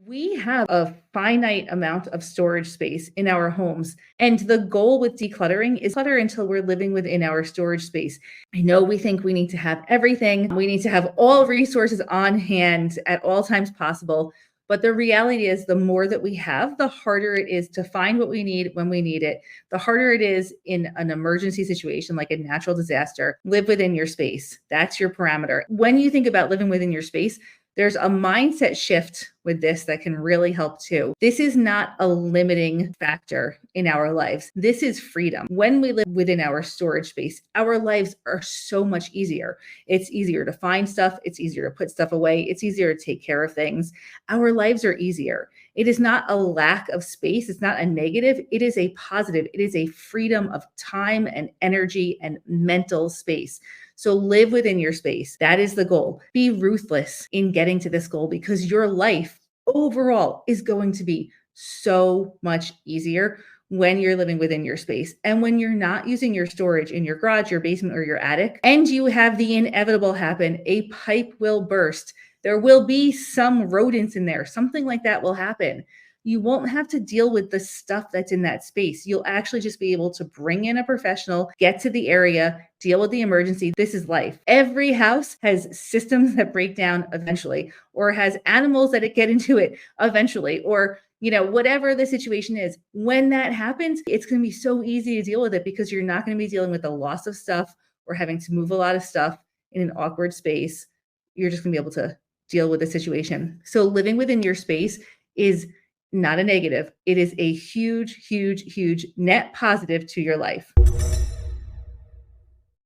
We have a finite amount of storage space in our homes. And the goal with decluttering is clutter until we're living within our storage space. I know we think we need to have everything, we need to have all resources on hand at all times possible. But the reality is, the more that we have, the harder it is to find what we need when we need it. The harder it is in an emergency situation like a natural disaster. Live within your space. That's your parameter. When you think about living within your space, there's a mindset shift with this that can really help too. This is not a limiting factor in our lives. This is freedom. When we live within our storage space, our lives are so much easier. It's easier to find stuff. It's easier to put stuff away. It's easier to take care of things. Our lives are easier. It is not a lack of space. It's not a negative. It is a positive. It is a freedom of time and energy and mental space. So live within your space. That is the goal. Be ruthless in getting to this goal, because your life overall is going to be so much easier when you're living within your space. And when you're not using your storage in your garage, your basement, or your attic, and you have the inevitable happen, a pipe will burst. There will be some rodents in there. Something like that will happen. You won't have to deal with the stuff that's in that space. You'll actually just be able to bring in a professional, get to the area, deal with the emergency. This is life. Every house has systems that break down eventually, or has animals that get into it eventually, or whatever the situation is. When that happens, it's going to be so easy to deal with it, because you're not going to be dealing with the loss of stuff or having to move a lot of stuff in an awkward space. You're just going to be able to deal with the situation. So living within your space is not a negative. It is a huge, huge, huge net positive to your life.